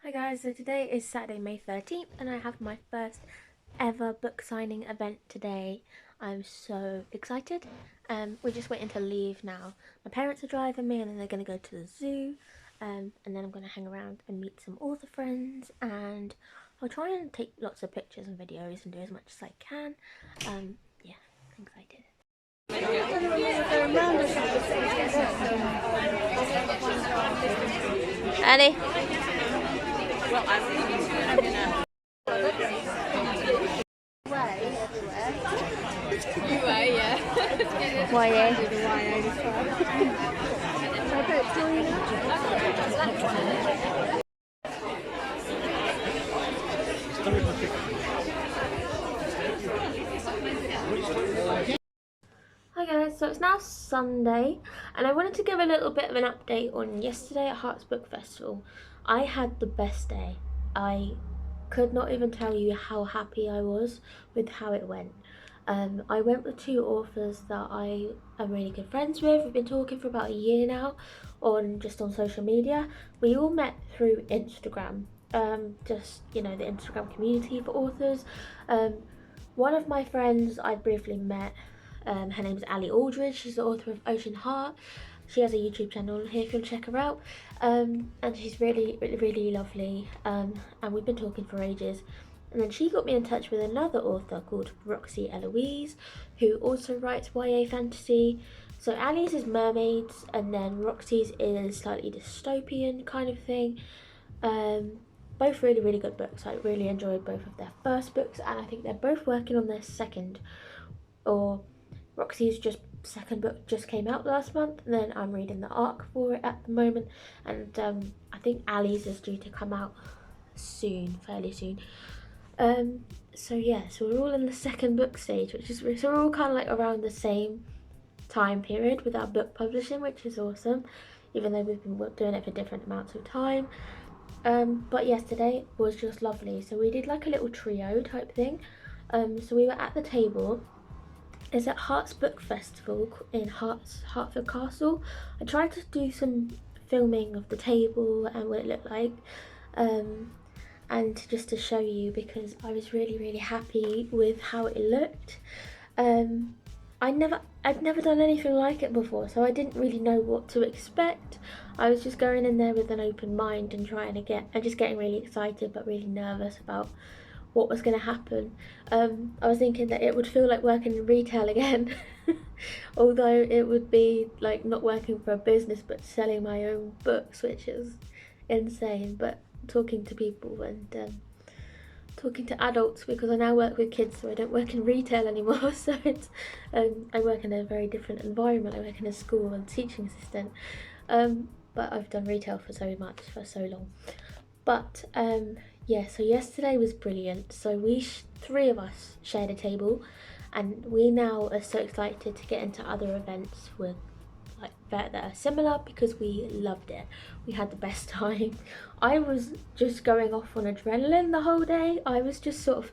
Hi guys, so today is Saturday, May 13th and I have my first ever book signing event today. I'm so excited. We're just waiting to leave now. My parents are driving me and then they're going to go to the zoo, and then I'm going to hang around and meet some author friends, and I'll try and take lots of pictures and videos and do as much as I can. Yeah, I'm excited. Annie? Well, I'm Anyway, yeah. YA. Hi guys, so it's now Sunday and I wanted to give a little bit of an update on yesterday at Herts Book Festival. I had the best day. I could not even tell you how happy I was with how it went. I went with two authors that I am really good friends with. We've been talking for about a year now on social media. We all met through Instagram, just, you know, the Instagram community for authors. One of my friends I briefly met, her name's Ali Aldridge. She's the author of Ocean Heart. She has a YouTube channel here if you'll check her out, and she's really lovely, and we've been talking for ages. And then she got me in touch with another author called Roxy Eloise, who also writes YA fantasy. So Ali's is mermaids, and then Roxy's is slightly dystopian kind of thing. Both really good books. I really enjoyed both of their first books, and I think they're both working on their second, or Roxy's second book just came out last month, and then I'm reading the arc for it at the moment, and I think Ali's is due to come out soon, fairly soon. So yeah, so we're all in the second book stage, which is, so we're all kind of like around the same time period with our book publishing, which is awesome, even though we've been doing it for different amounts of time. But yesterday was just lovely. So we did like a little trio type thing. So we were at the table. It's at Herts Book Festival in Hertford Castle. I tried to do some filming of the table and what it looked like, and just to show you, because I was really happy with how it looked. I've never done anything like it before, so I didn't really know what to expect. I was just going in there with an open mind and just getting really excited but really nervous about what was going to happen. I was thinking that it would feel like working in retail again, although it would be like not working for a business but selling my own books, which is insane. But talking to people and talking to adults, because I now work with kids, so I don't work in retail anymore. So it's, I work in a very different environment. I work in a school and teaching assistant, but I've done retail for so long. But yeah, so yesterday was brilliant. So three of us shared a table, and we now are so excited to get into other events with that are similar, because we loved it. We had the best time. I was just going off on adrenaline the whole day. I was just sort of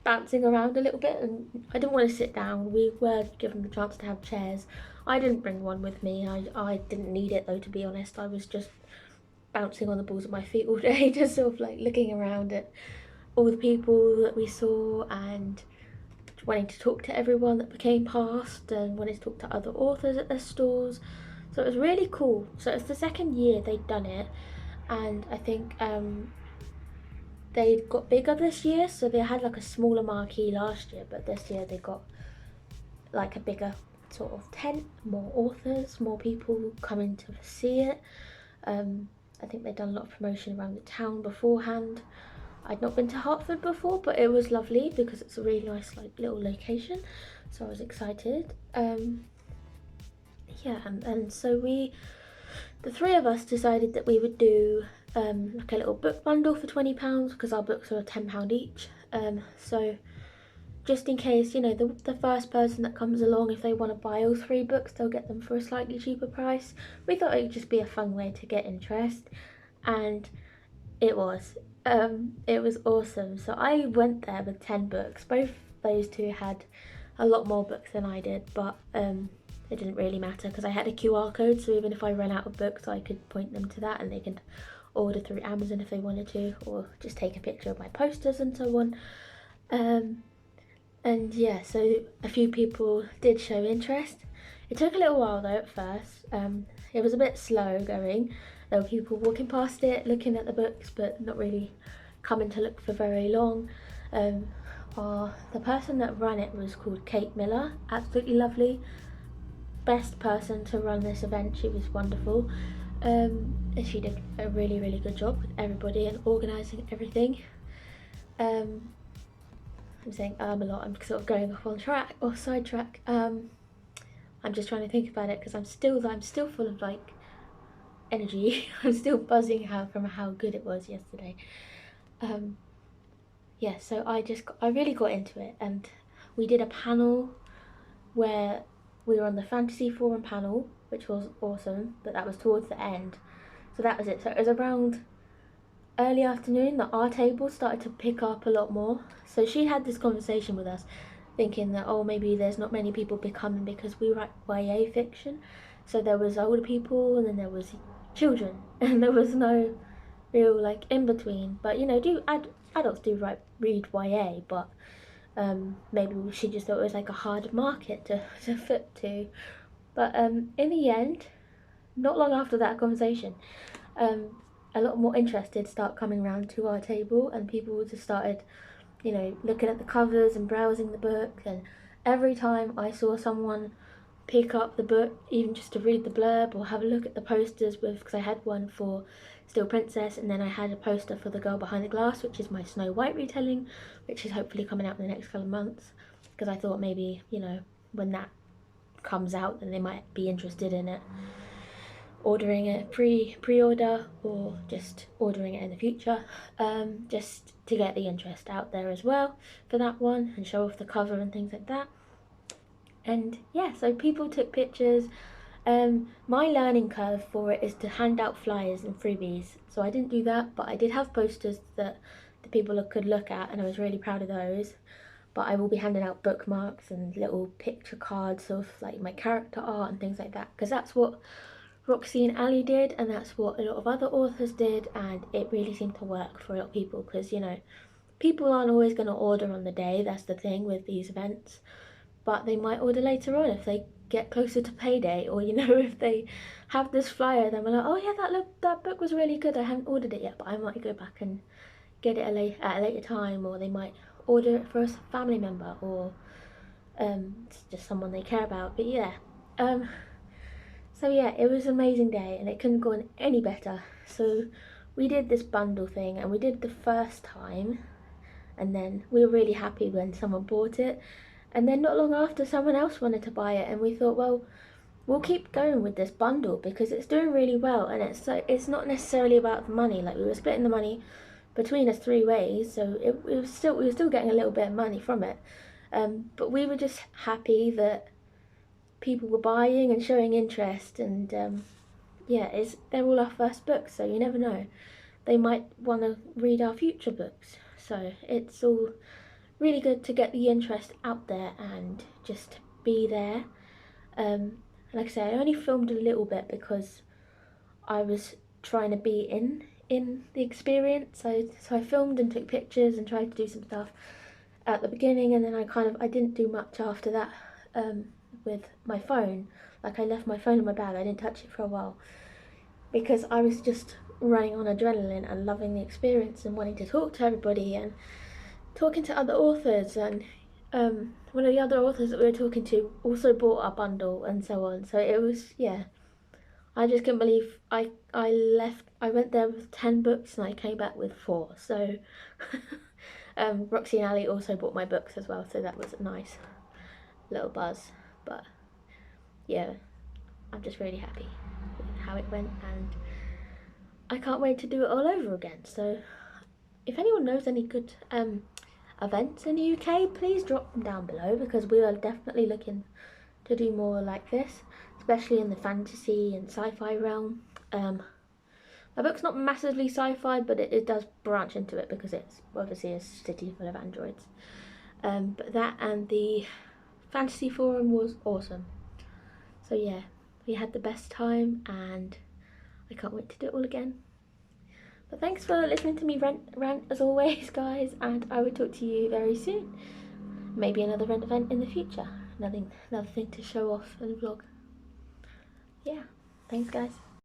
bouncing around a little bit, and I didn't want to sit down. We were given the chance to have chairs. I didn't bring one with me. I didn't need it though, to be honest. I was just bouncing on the balls of my feet all day, just sort of like looking around at all the people that we saw and wanting to talk to everyone that came past, and wanting to talk to other authors at their stores. So it was really cool. So it's the second year they'd done it, and I think they got bigger this year. So they had like a smaller marquee last year, but this year they got like a bigger sort of tent, more authors, more people coming to see it. I think they'd done a lot of promotion around the town beforehand. I'd not been to Hertford before, but it was lovely because it's a really nice like little location, so I was excited. Yeah, and so the three of us decided that we would do like a little book bundle for £20, because our books are £10 each. So just in case, you know, the first person that comes along, if they want to buy all three books, they'll get them for a slightly cheaper price. We thought it would just be a fun way to get interest, and it was. It was awesome. So I went there with 10 books. Both those two had a lot more books than I did, but it didn't really matter because I had a QR code, so even if I ran out of books I could point them to that and they could order through Amazon if they wanted to, or just take a picture of my posters and so on. And yeah, so a few people did show interest. It took a little while though at first. It was a bit slow going. There were people walking past it, looking at the books, but not really coming to look for very long. The person that ran it was called Kate Miller, absolutely lovely. Best person to run this event, she was wonderful. And she did a really, really good job with everybody and organising everything. I'm saying a lot, I'm sort of going off on track or sidetrack. I'm just trying to think about it because I'm still full of like energy. I'm still buzzing from how good it was yesterday. Yeah, so I really got into it, and we did a panel where we were on the fantasy forum panel, which was awesome, but that was towards the end. So that was it. So it was around early afternoon that our table started to pick up a lot more. So she had this conversation with us, thinking that, oh, maybe there's not many people becoming because we write YA fiction. So there was older people and then there was children, and there was no real like in between. But you know, adults do read YA, but maybe she just thought it was like a hard market to fit to. But in the end, not long after that conversation, a lot more interested start coming around to our table, and people just started, you know, looking at the covers and browsing the book. And every time I saw someone pick up the book, even just to read the blurb or have a look at the posters because I had one for Still Princess, and then I had a poster for The Girl Behind the Glass, which is my Snow White retelling, which is hopefully coming out in the next couple of months, because I thought maybe, you know, when that comes out then they might be interested in it, ordering it pre-order or just ordering it in the future, just to get the interest out there as well for that one and show off the cover and things like that. And yeah, so people took pictures. My learning curve for it is to hand out flyers and freebies, so I didn't do that, but I did have posters that the people could look at, and I was really proud of those. But I will be handing out bookmarks and little picture cards of like my character art and things like that, because that's what Roxy and Ali did, and that's what a lot of other authors did, and it really seemed to work for a lot of people, because, you know, people aren't always going to order on the day. That's the thing with these events, but they might order later on if they get closer to payday, or, you know, if they have this flyer, then we're like, oh yeah, that book was really good, I haven't ordered it yet, but I might go back and get it at a later time. Or they might order it for a family member, or it's just someone they care about. But yeah, so yeah, it was an amazing day and it couldn't go on any better. So we did this bundle thing, and we did the first time, and then we were really happy when someone bought it, and then not long after someone else wanted to buy it, and we thought, well, we'll keep going with this bundle because it's doing really well, and it's not necessarily about the money. Like, we were splitting the money between us 3 ways, so we were still getting a little bit of money from it, but we were just happy that people were buying and showing interest. And yeah, they're all our first books, so you never know, they might want to read our future books. So it's all really good to get the interest out there and just be there. Like I say, I only filmed a little bit because I was trying to be in the experience. So I filmed and took pictures and tried to do some stuff at the beginning, and then I didn't do much after that with my phone. Like, I left my phone in my bag, I didn't touch it for a while because I was just running on adrenaline and loving the experience and wanting to talk to everybody and talking to other authors. And one of the other authors that we were talking to also bought our bundle and so on. So it was, yeah, I just couldn't believe I went there with 10 books and I came back with 4. So Roxy and Ali also bought my books as well, so that was a nice little buzz. But yeah, I'm just really happy with how it went, and I can't wait to do it all over again. So if anyone knows any good events in the UK, please drop them down below, because we are definitely looking to do more like this, especially in the fantasy and sci-fi realm. My book's not massively sci-fi, but it does branch into it because it's obviously a city full of androids. But that and the fantasy forum was awesome. So yeah, we had the best time, and I can't wait to do it all again. But thanks for listening to me rant as always, guys, and I will talk to you very soon. Maybe another rent event in the future. Another thing to show off and vlog. Yeah, thanks guys.